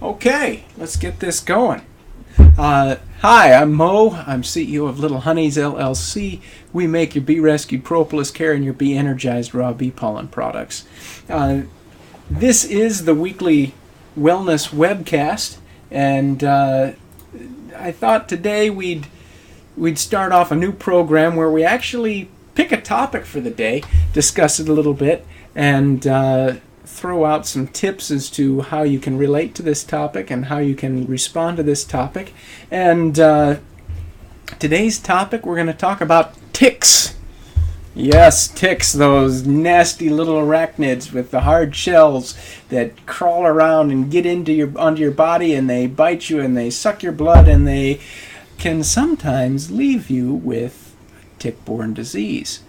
Okay, let's get this going. Hi, I'm Mo. I'm CEO of Little Honeys LLC. We make your bee rescued propolis care and your bee energized raw bee pollen products. This is the weekly wellness webcast, and I thought today we'd start off a new program where we actually pick a topic for the day, discuss it a little bit, and throw out some tips as to how you can relate to this topic and how you can respond to this topic. And today's topic, we're going to talk about ticks. Yes, ticks, those nasty little arachnids with the hard shells that crawl around and get onto your body, and they bite you and they suck your blood, and they can sometimes leave you with tick-borne disease.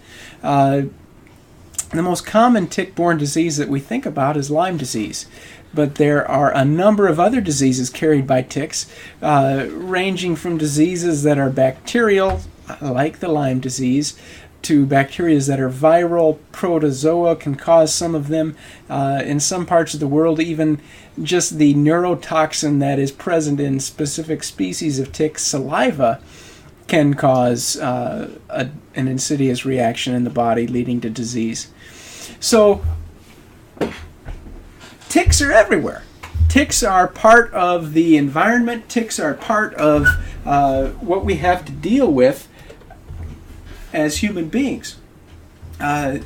The most common tick-borne disease that we think about is Lyme disease, but there are a number of other diseases carried by ticks, ranging from diseases that are bacterial, like the Lyme disease, to bacteria that are viral. Protozoa can cause some of them. In some parts of the world, even just the neurotoxin that is present in specific species of tick saliva can cause an insidious reaction in the body, leading to disease. So, ticks are everywhere. Ticks are part of the environment. Ticks are part of what we have to deal with as human beings. One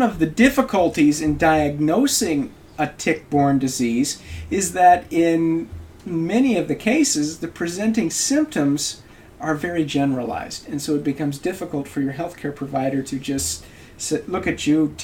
of the difficulties in diagnosing a tick-borne disease is that in many of the cases, the presenting symptoms are very generalized, and so it becomes difficult for your healthcare provider to just look at you,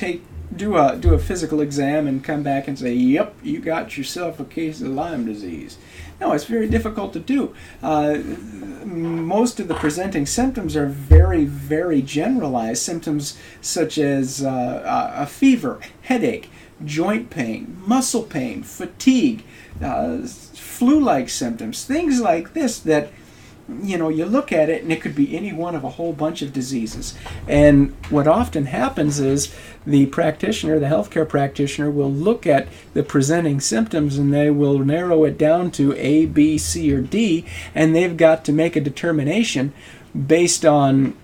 do a physical exam, and come back and say, "Yep, you got yourself a case of Lyme disease." No, it's very difficult to do. Most of the presenting symptoms are very, very generalized. Symptoms such as a fever, headache, joint pain, muscle pain, fatigue, flu-like symptoms, things like this that, you look at it and it could be any one of a whole bunch of diseases. And what often happens is the practitioner, the healthcare practitioner, will look at the presenting symptoms and they will narrow it down to A, B, C, or D, and they've got to make a determination based on,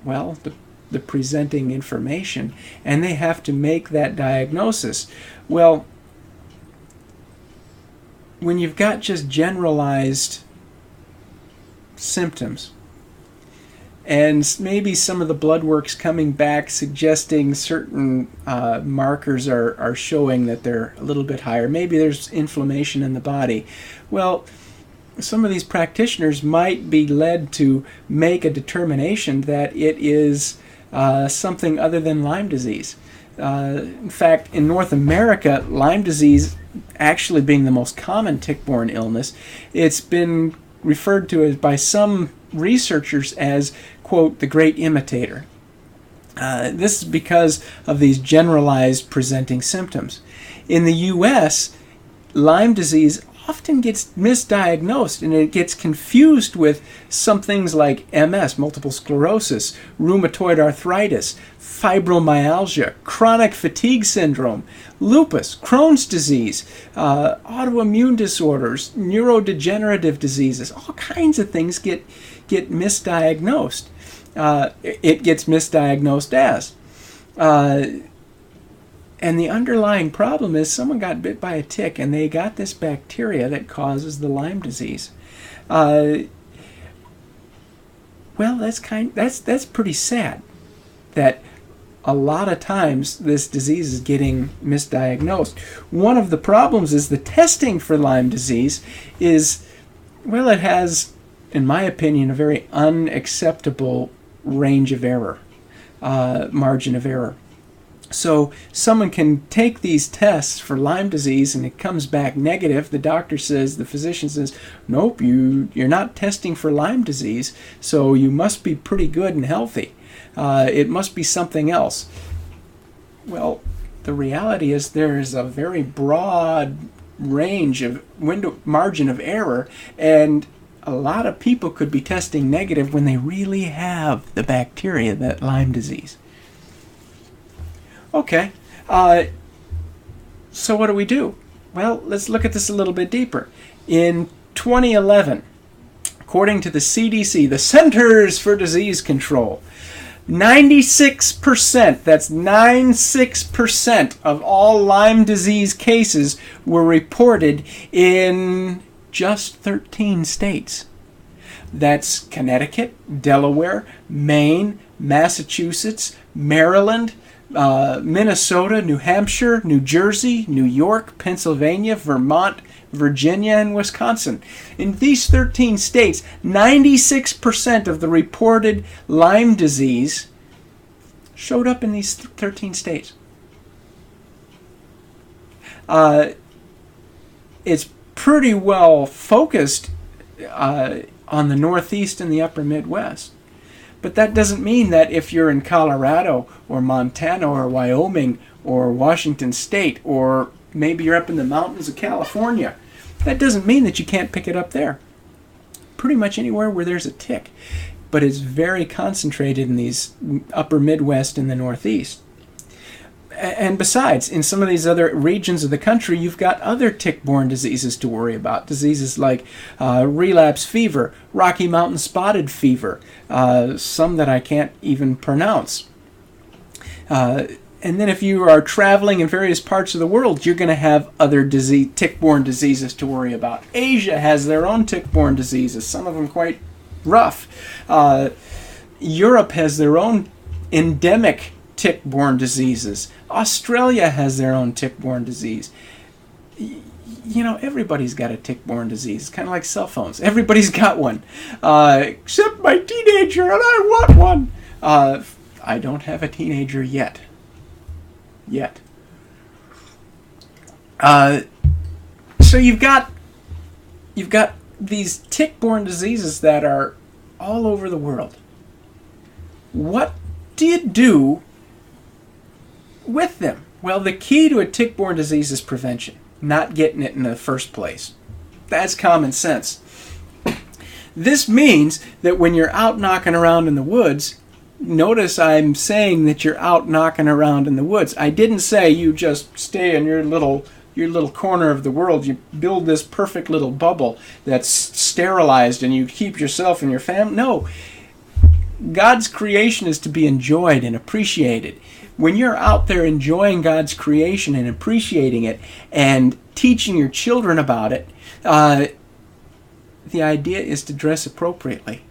well, the presenting information, and they have to make that diagnosis. Well, when you've got just generalized symptoms, and maybe some of the blood work's coming back suggesting certain markers are showing that they're a little bit higher, maybe there's inflammation in the body, well, some of these practitioners might be led to make a determination that it is something other than Lyme disease. In fact, in North America, Lyme disease actually being the most common tick-borne illness, it's been referred to as by some researchers as, quote, the great imitator. This is because of these generalized presenting symptoms. In the U.S., Lyme disease often gets misdiagnosed, and it gets confused with some things like MS, multiple sclerosis, rheumatoid arthritis, fibromyalgia, chronic fatigue syndrome, lupus, Crohn's disease, autoimmune disorders, neurodegenerative diseases. All kinds of things get misdiagnosed. It gets misdiagnosed as. And the underlying problem is someone got bit by a tick and they got this bacteria that causes the Lyme disease. Well, that's pretty sad that a lot of times this disease is getting misdiagnosed. One of the problems is the testing for Lyme disease is, well, it has, in my opinion, a very unacceptable range of error, margin of error. So someone can take these tests for Lyme disease and it comes back negative. The doctor says, the physician says, nope, you're not testing for Lyme disease, so you must be pretty good and healthy. It must be something else. Well, the reality is there is a very broad range of margin of error, and a lot of people could be testing negative when they really have the bacteria, that Lyme disease. Okay, so what do we do? Well, let's look at this a little bit deeper. In 2011, according to the CDC, the Centers for Disease Control, 96%, that's 96% of all Lyme disease cases were reported in just 13 states. That's Connecticut, Delaware, Maine, Massachusetts, Maryland, Minnesota, New Hampshire, New Jersey, New York, Pennsylvania, Vermont, Virginia, and Wisconsin. In these 13 states, 96% of the reported Lyme disease showed up in these 13 states. It's pretty well focused on the Northeast and the upper Midwest. But that doesn't mean that if you're in Colorado or Montana or Wyoming or Washington State, or maybe you're up in the mountains of California, that doesn't mean that you can't pick it up there. Pretty much anywhere where there's a tick. But it's very concentrated in these upper Midwest and the Northeast. And besides, in some of these other regions of the country, you've got other tick-borne diseases to worry about. Diseases like relapse fever, Rocky Mountain spotted fever, some that I can't even pronounce. And then if you are traveling in various parts of the world, you're going to have other tick-borne diseases to worry about. Asia has their own tick-borne diseases, some of them quite rough. Europe has their own endemic tick-borne diseases. Australia has their own tick-borne disease. You know, everybody's got a tick-borne disease. It's kind of like cell phones. Everybody's got one. Except my teenager, and I want one. I don't have a teenager yet. So you've got these tick-borne diseases that are all over the world. What do you do with them? Well, the key to a tick-borne disease is prevention, not getting it in the first place. That's common sense. This means that when you're out knocking around in the woods, notice I'm saying that you're out knocking around in the woods. I didn't say you just stay in your little corner of the world. You build this perfect little bubble that's sterilized and you keep yourself and your family. No. God's creation is to be enjoyed and appreciated. When you're out there enjoying God's creation and appreciating it and teaching your children about it, the idea is to dress appropriately.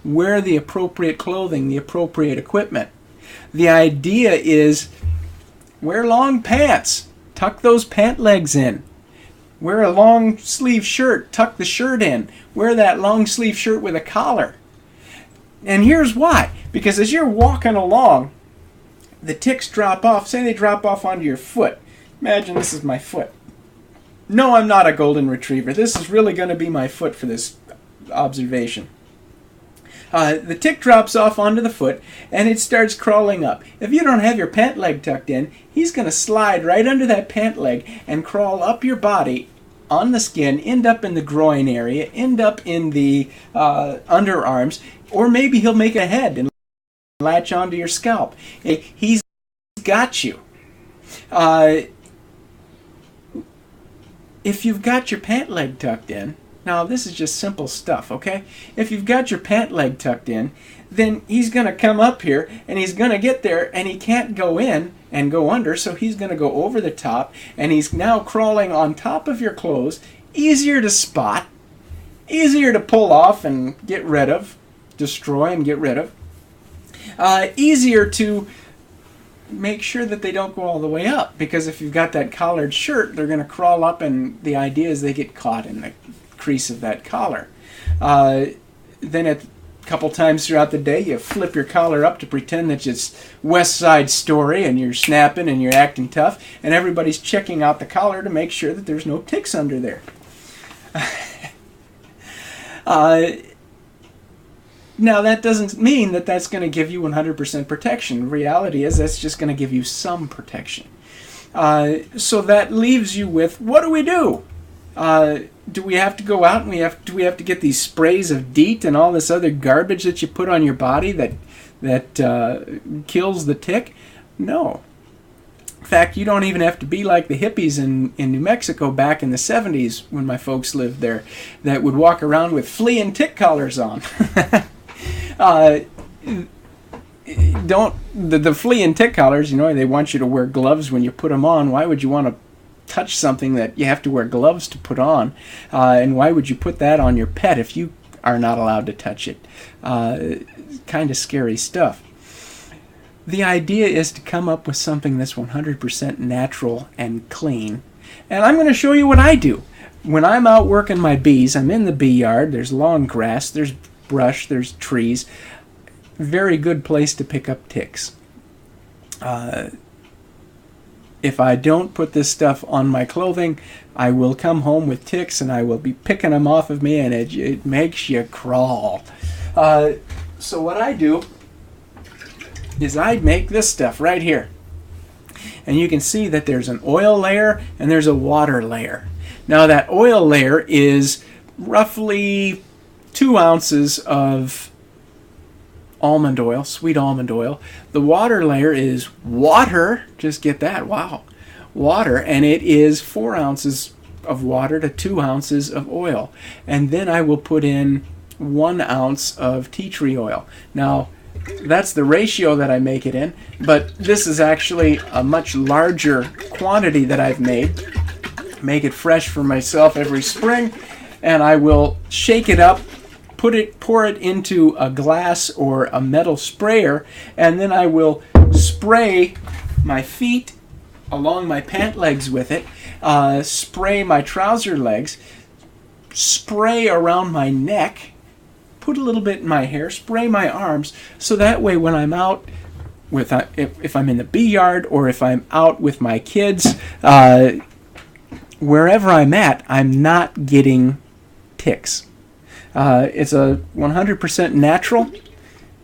Wear the appropriate clothing, the appropriate equipment. The idea is wear long pants. Tuck those pant legs in. Wear a long sleeve shirt. Tuck the shirt in. Wear that long sleeve shirt with a collar. And here's why. Because as you're walking along, the ticks drop off. Say they drop off onto your foot. Imagine this is my foot. No, I'm not a golden retriever. This is really going to be my foot for this observation. The tick drops off onto the foot and it starts crawling up. If you don't have your pant leg tucked in, he's going to slide right under that pant leg and crawl up your body on the skin, end up in the groin area, end up in the underarms, or maybe he'll make a head and latch onto your scalp. He's got you. If you've got your pant leg tucked in, now this is just simple stuff, okay? If you've got your pant leg tucked in, then he's going to come up here and he's going to get there and he can't go in and go under, so he's going to go over the top and he's now crawling on top of your clothes. Easier to spot, easier to pull off and get rid of, destroy and get rid of. Easier to make sure that they don't go all the way up, because if you've got that collared shirt, they're going to crawl up and the idea is they get caught in the crease of that collar. Then a couple times throughout the day you flip your collar up to pretend that it's West Side Story and you're snapping and you're acting tough and everybody's checking out the collar to make sure that there's no ticks under there. Now that doesn't mean that that's going to give you 100% protection. The reality is that's just going to give you some protection. So that leaves you with, what do we do? Do we have to go out and do we have to get these sprays of DEET and all this other garbage that you put on your body that kills the tick? No. In fact, you don't even have to be like the hippies in New Mexico back in the 70s when my folks lived there, that would walk around with flea and tick collars on. The flea and tick collars, they want you to wear gloves when you put them on. Why would you want to touch something that you have to wear gloves to put on? And why would you put that on your pet if you are not allowed to touch it? Kind of scary stuff. The idea is to come up with something that's 100% natural and clean. And I'm going to show you what I do. When I'm out working my bees, I'm in the bee yard. There's long grass, there's brush, there's trees. Very good place to pick up ticks. If I don't put this stuff on my clothing, I will come home with ticks and I will be picking them off of me, and it makes you crawl. So what I do is I make this stuff right here. And you can see that there's an oil layer and there's a water layer. Now that oil layer is roughly 2 ounces of almond oil, sweet almond oil. The water layer is water, just get that, wow, water, and it is 4 ounces of water to 2 ounces of oil. And then I will put in 1 ounce of tea tree oil. Now, that's the ratio that I make it in, but this is actually a much larger quantity that I've made. Make it fresh for myself every spring, and I will shake it up, pour it into a glass or a metal sprayer, and then I will spray my feet along my pant legs with it, spray my trouser legs, spray around my neck, put a little bit in my hair, spray my arms, so that way when I'm out with, if I'm in the bee yard or if I'm out with my kids, wherever I'm at, I'm not getting ticks. It's a 100% natural,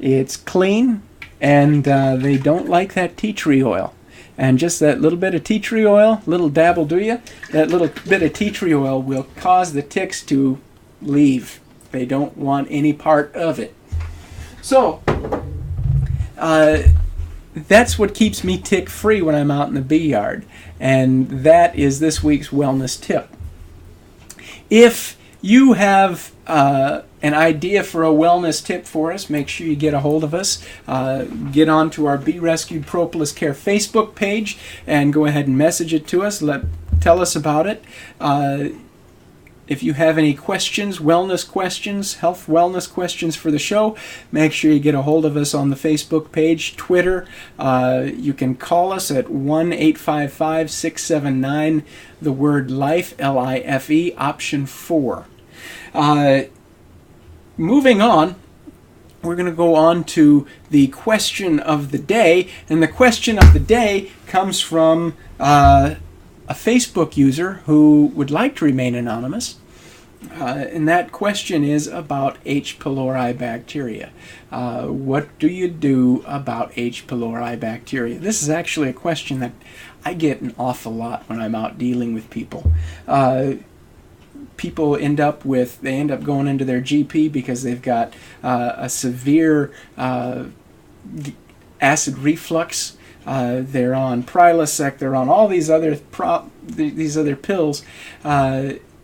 it's clean, and they don't like that tea tree oil. And just that little bit of tea tree oil, little dab will do you, that little bit of tea tree oil will cause the ticks to leave. They don't want any part of it. So, that's what keeps me tick-free when I'm out in the bee yard. And that is this week's wellness tip. If you have an idea for a wellness tip for us, make sure you get a hold of us. Get onto our Bee Rescued Propolis Care Facebook page and go ahead and message it to us. Tell us about it. If you have any questions, wellness questions, health wellness questions for the show, make sure you get a hold of us on the Facebook page, Twitter. You can call us at 1-855-679, the word LIFE, L-I-F-E, option 4. Moving on, we're going to go on to the question of the day, and the question of the day comes from a Facebook user who would like to remain anonymous, and that question is about H. pylori bacteria. What do you do about H. pylori bacteria? This is actually a question that I get an awful lot when I'm out dealing with people. People end up going into their GP because they've got a severe acid reflux. They're on Prilosec, they're on all these other pills,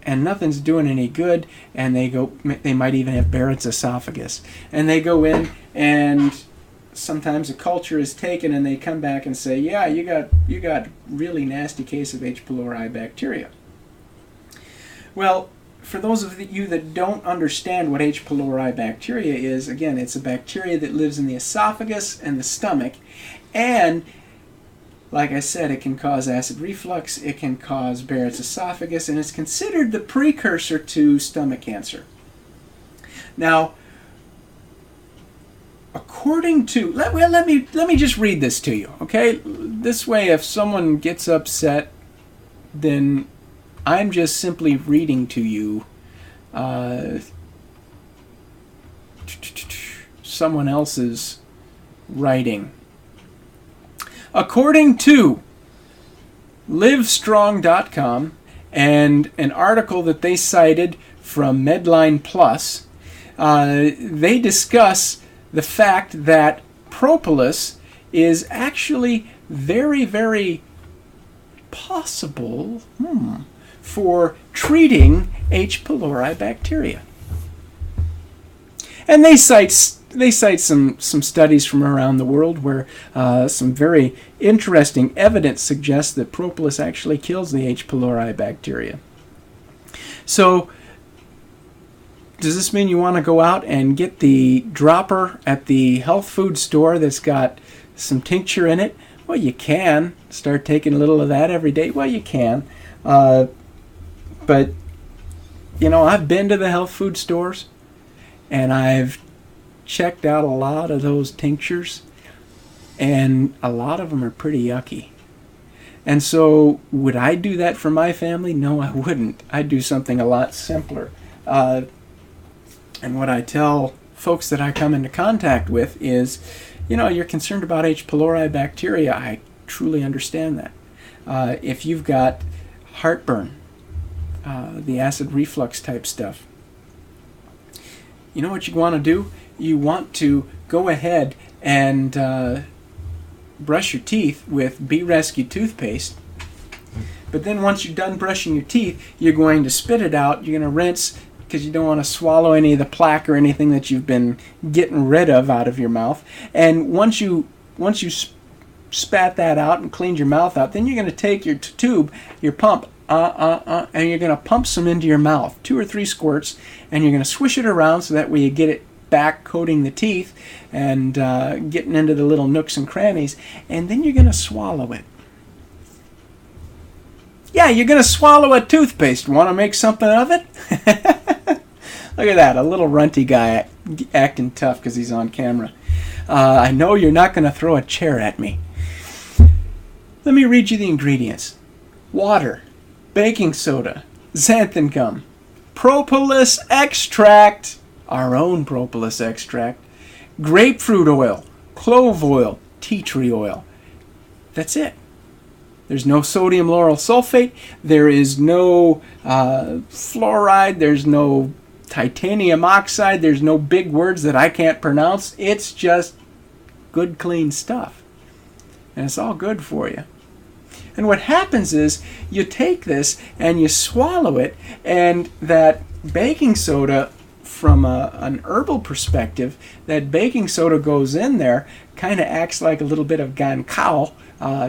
and nothing's doing any good, and they might even have Barrett's esophagus. And they go in, and sometimes a culture is taken, and they come back and say, yeah, you got really nasty case of H. pylori bacteria. Well, for those of you that don't understand what H. pylori bacteria is, again, it's a bacteria that lives in the esophagus and the stomach, and like I said, it can cause acid reflux, it can cause Barrett's esophagus, and it's considered the precursor to stomach cancer. Now, according to, let me just read this to you, okay? This way, if someone gets upset, then I'm just simply reading to you someone else's writing. According to livestrong.com and an article that they cited from Medline Plus, they discuss the fact that propolis is actually very, very possible for treating H. pylori bacteria. And they cite some studies from around the world where some very interesting evidence suggests that propolis actually kills the H. pylori bacteria. So, does this mean you want to go out and get the dropper at the health food store that's got some tincture in it? Well, you can. Start taking a little of that every day. Well, you can. But, you know, I've been to the health food stores, and I've checked out a lot of those tinctures, and a lot of them are pretty yucky. And so, would I do that for my family? No, I wouldn't. I'd do something a lot simpler. And what I tell folks that I come into contact with is, you know, you're concerned about H. pylori bacteria. I truly understand that. If you've got heartburn, the acid reflux type stuff, you know what you want to do? You want to go ahead and brush your teeth with Bee Rescue toothpaste. But then once you're done brushing your teeth, you're going to spit it out. You're going to rinse, because you don't want to swallow any of the plaque or anything that you've been getting rid of out of your mouth. And once you spat that out and cleaned your mouth out, then you're going to take your tube, your pump, and you're going to pump some into your mouth, 2 or 3 squirts, and you're going to swish it around so that way you get it back coating the teeth and getting into the little nooks and crannies, and then you're going to swallow it. Yeah, you're going to swallow a toothpaste. Want to make something of it? Look at that, a little runty guy acting tough because he's on camera. I know you're not going to throw a chair at me. Let me read you the ingredients. Water, baking soda, xanthan gum, propolis extract, our own propolis extract, grapefruit oil, clove oil, tea tree oil. That's it. There's no sodium lauryl sulfate. There is no fluoride. There's no titanium oxide. There's no big words that I can't pronounce. It's just good, clean stuff. And it's all good for you. And what happens is you take this and you swallow it, and that baking soda, from an herbal perspective, that baking soda goes in there, kind of acts like a little bit of gankao,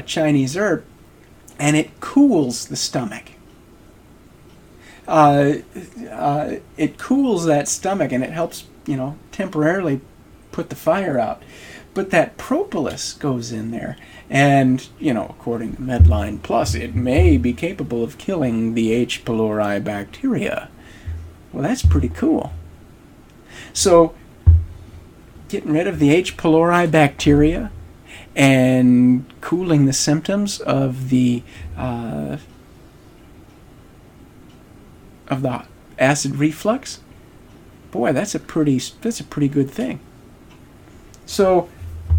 Chinese herb, and it cools the stomach. It cools that stomach, and it helps, you know, temporarily put the fire out. But that propolis goes in there, and, you know, according to Medline Plus, it may be capable of killing the H. pylori bacteria. Well, that's pretty cool. So, getting rid of the H. pylori bacteria and cooling the symptoms of the acid reflux, boy, that's a pretty good thing. So,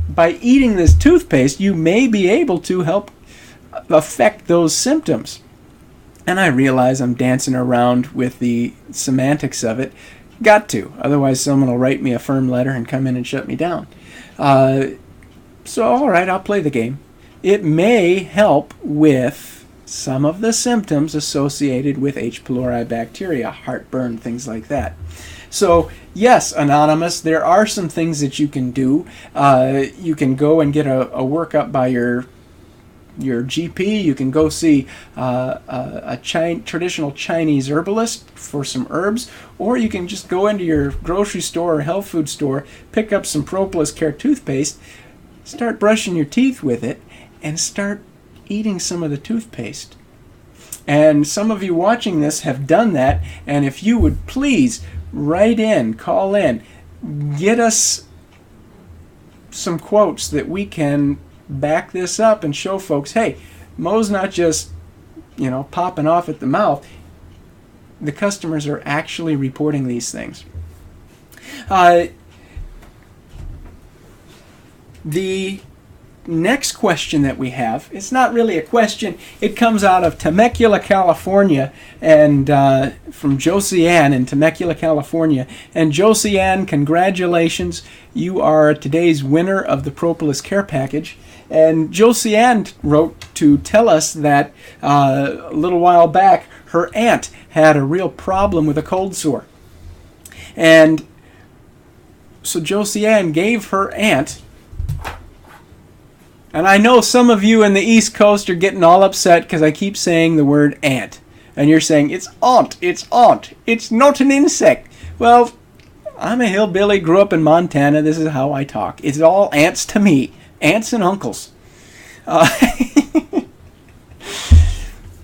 by eating this toothpaste, you may be able to help affect those symptoms. And I realize I'm dancing around with the semantics of it. Got to. Otherwise, someone will write me a firm letter and come in and shut me down. So, all right, I'll play the game. It may help with some of the symptoms associated with H. pylori bacteria, heartburn, things like that. So, yes, Anonymous, there are some things that you can do. You can go and get a workup by your GP. You can go see a traditional Chinese herbalist for some herbs, or you can just go into your grocery store or health food store, pick up some Propolis Care toothpaste, start brushing your teeth with it, and start eating some of the toothpaste. And some of you watching this have done that, and if you would please write in, call in, get us some quotes that we can back this up and show folks, hey, Mo's not just, popping off at the mouth. The customers are actually reporting these things. The next question that we have, it's not really a question, it comes out of Temecula, California, and from Josie Ann in Temecula, California. And Josie Ann, congratulations, you are today's winner of the Propolis Care Package. And Josiane wrote to tell us that a little while back her aunt had a real problem with a cold sore. And so Josiane gave her aunt, and I know some of you in the East Coast are getting all upset because I keep saying the word ant. And you're saying, it's aunt, it's not an insect. Well, I'm a hillbilly, grew up in Montana, this is how I talk. It's all ants to me, aunts and uncles.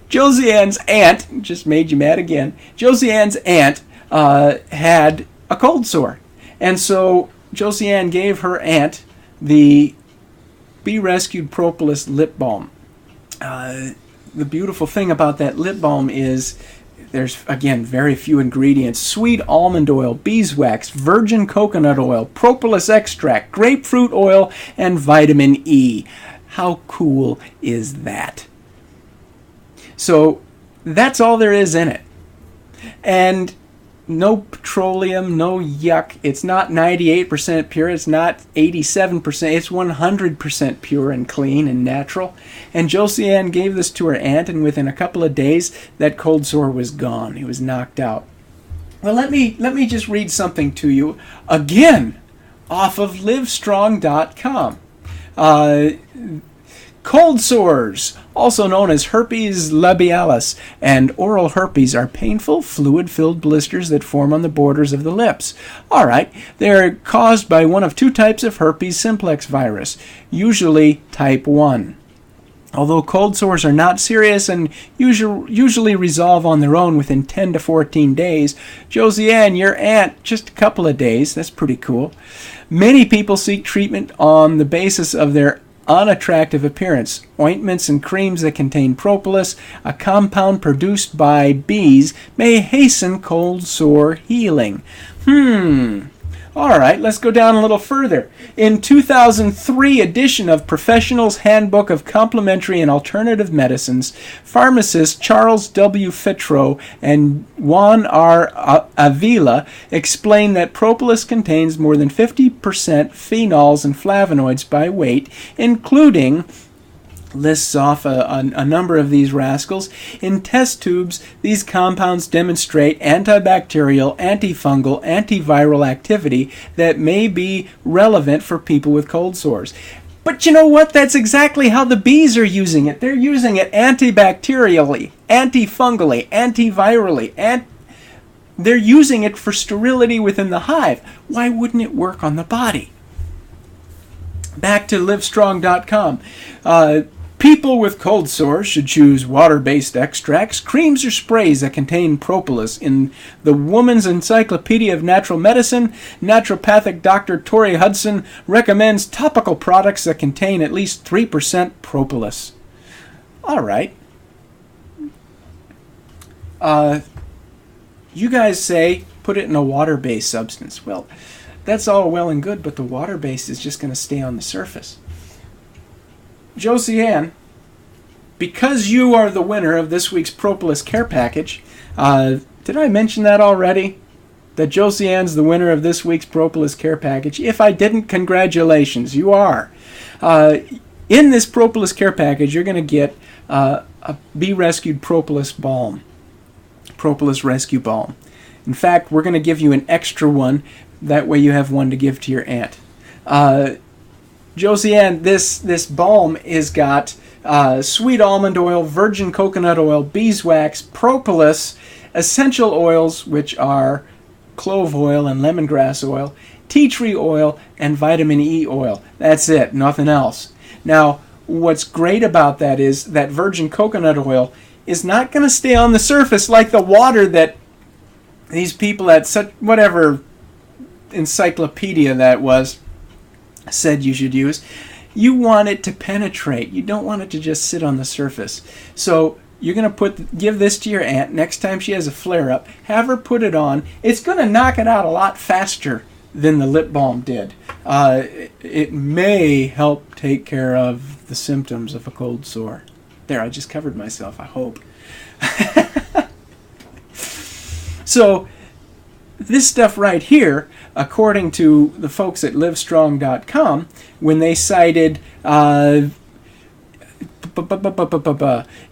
Josiane's aunt, just made you mad again, Josiane's aunt had a cold sore. And so Josiane gave her aunt the Bee Rescued Propolis lip balm. The beautiful thing about that lip balm is there's, again, very few ingredients. Sweet almond oil, beeswax, virgin coconut oil, propolis extract, grapefruit oil, and vitamin E. How cool is that? So that's all there is in it. And no petroleum, no yuck. It's not 98% pure. It's not 87%. It's 100% pure and clean and natural. And Josiane gave this to her aunt, and within a couple of days, that cold sore was gone. He was knocked out. Well, let me just read something to you again off of livestrong.com. Cold sores, also known as herpes labialis, and oral herpes are painful, fluid-filled blisters that form on the borders of the lips. All right, they are caused by one of two types of herpes simplex virus, usually type 1. Although cold sores are not serious and usually resolve on their own within 10 to 14 days, Josiane, your aunt, just a couple of days. That's pretty cool. Many people seek treatment on the basis of their unattractive appearance. Ointments and creams that contain propolis, a compound produced by bees, may hasten cold sore healing. All right, let's go down a little further. In 2003 edition of Professional's Handbook of Complementary and Alternative Medicines, pharmacists Charles W. Fitro and Juan R. Avila explain that propolis contains more than 50% phenols and flavonoids by weight, including, lists off a number of these rascals. In test tubes, these compounds demonstrate antibacterial, antifungal, antiviral activity that may be relevant for people with cold sores. But you know what? That's exactly how the bees are using it. They're using it antibacterially, antifungally, antivirally, they're using it for sterility within the hive. Why wouldn't it work on the body? Back to livestrong.com. People with cold sores should choose water-based extracts, creams, or sprays that contain propolis. In the Woman's Encyclopedia of Natural Medicine, naturopathic Dr. Tori Hudson recommends topical products that contain at least 3% propolis. All right. You guys say put it in a water-based substance. Well, that's all well and good, but the water-based is just going to stay on the surface. Josiane, because you are the winner of this week's Propolis Care Package, did I mention that already? That Josiane's the winner of this week's Propolis Care Package? If I didn't, congratulations, you are. In this Propolis Care Package, you're going to get a Bee Rescued Propolis Balm. Propolis Rescue Balm. In fact, we're going to give you an extra one. That way you have one to give to your aunt. Josiane, this balm has got sweet almond oil, virgin coconut oil, beeswax, propolis, essential oils, which are clove oil and lemongrass oil, tea tree oil, and vitamin E oil. That's it, nothing else. Now, what's great about that is that virgin coconut oil is not going to stay on the surface like the water that these people at such whatever encyclopedia that was said you should use. You want it to penetrate. You don't want it to just sit on the surface. So you're going to give this to your aunt next time she has a flare-up. Have her put it on. It's going to knock it out a lot faster than the lip balm did. It may help take care of the symptoms of a cold sore. There, I just covered myself, I hope. So this stuff right here, according to the folks at livestrong.com, when they cited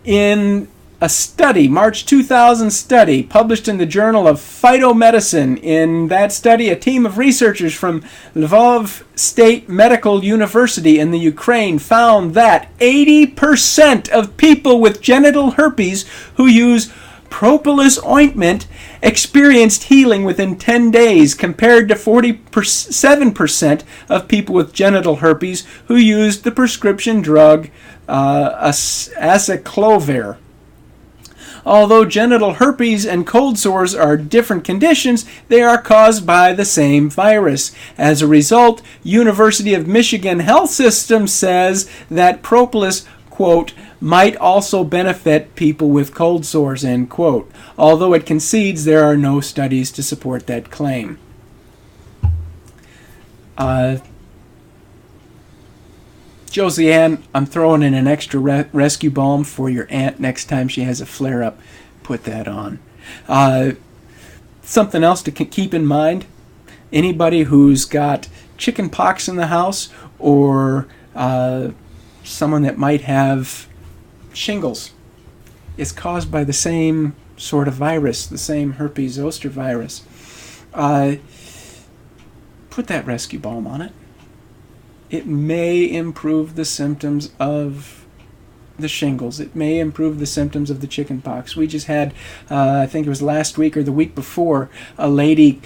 in a study, March 2000 study, published in the Journal of Phytomedicine. In that study, a team of researchers from Lvov State Medical University in the Ukraine found that 80% of people with genital herpes who use propolis ointment experienced healing within 10 days, compared to 47% of people with genital herpes who used the prescription drug acyclovir. Although genital herpes and cold sores are different conditions, they are caused by the same virus. As a result, University of Michigan Health System says that propolis, quote, might also benefit people with cold sores, end quote, although it concedes there are no studies to support that claim. Josiane, I'm throwing in an extra rescue balm for your aunt next time she has a flare-up. Put that on. Something else to keep in mind, anybody who's got chicken pox in the house, or someone that might have shingles, is caused by the same sort of virus, the same herpes zoster virus. Put that rescue balm on it. It may improve the symptoms of the shingles. It may improve the symptoms of the chicken pox. We just had, I think it was last week or the week before, a lady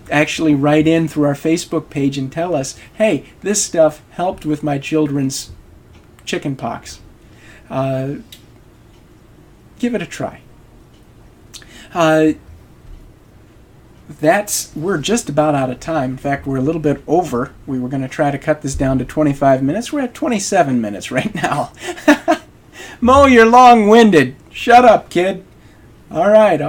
actually write in through our Facebook page and tell us, hey, this stuff helped with my children's chicken pox. Give it a try. We're just about out of time. In fact, we're a little bit over. We were going to try to cut this down to 25 minutes. We're at 27 minutes right now. Mo, you're long-winded. Shut up, kid. All right.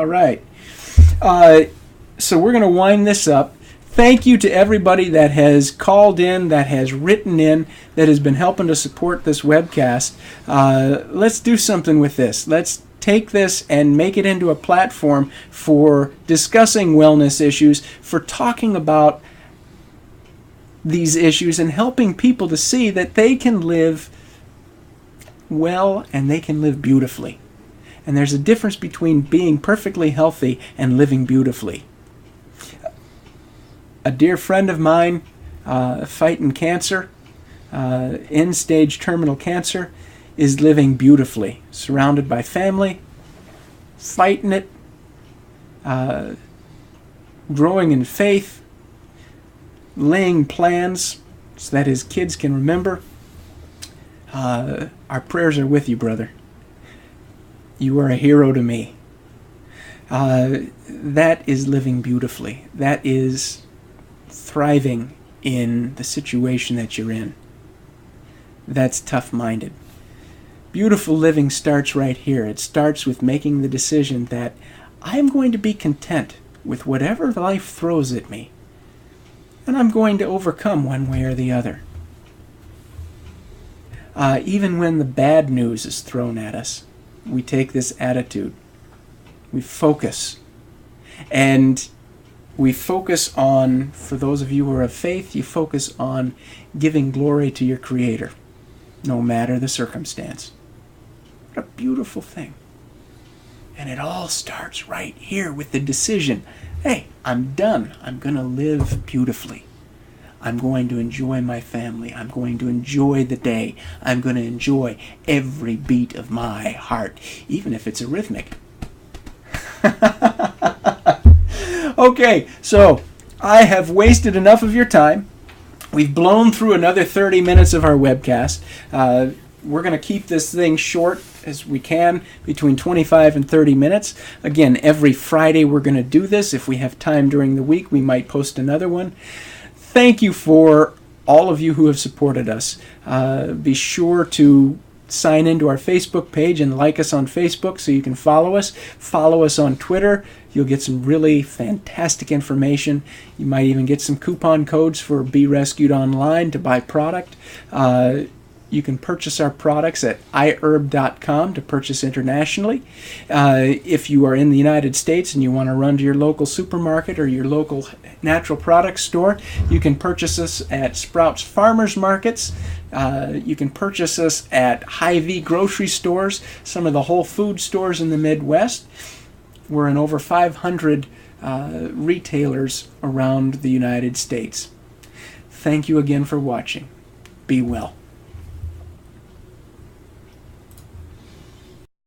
So we're going to wind this up. Thank you to everybody that has called in, that has written in, that has been helping to support this webcast. Let's do something with this. Let's take this and make it into a platform for discussing wellness issues, for talking about these issues and helping people to see that they can live well and they can live beautifully. And there's a difference between being perfectly healthy and living beautifully. A dear friend of mine fighting cancer, end-stage terminal cancer, is living beautifully, surrounded by family, fighting it, growing in faith, laying plans so that his kids can remember. Our prayers are with you, brother. You are a hero to me. That is living beautifully. That is thriving in the situation that you're in. That's tough-minded. Beautiful living starts right here. It starts with making the decision that I'm going to be content with whatever life throws at me, and I'm going to overcome one way or the other. Even when the bad news is thrown at us, we take this attitude. We focus. And we focus on, for those of you who are of faith, you focus on giving glory to your Creator, no matter the circumstance. What a beautiful thing. And it all starts right here with the decision. Hey, I'm done. I'm going to live beautifully. I'm going to enjoy my family. I'm going to enjoy the day. I'm going to enjoy every beat of my heart, even if it's arrhythmic. Okay, so I have wasted enough of your time. We've blown through another 30 minutes of our webcast. We're going to keep this thing short as we can, between 25 and 30 minutes. Again, every Friday we're going to do this. If we have time during the week, we might post another one. Thank you for all of you who have supported us. Be sure to sign into our Facebook page and like us on Facebook so you can follow us. Follow us on Twitter. You'll get some really fantastic information. You might even get some coupon codes for Be Rescued Online to buy product. You can purchase our products at iherb.com to purchase internationally. If you are in the United States and you want to run to your local supermarket or your local natural products store, you can purchase us at Sprouts Farmers Markets. You can purchase us at Hy-Vee grocery stores, some of the Whole Food stores in the Midwest. We're in over 500 retailers around the United States. Thank you again for watching. Be well.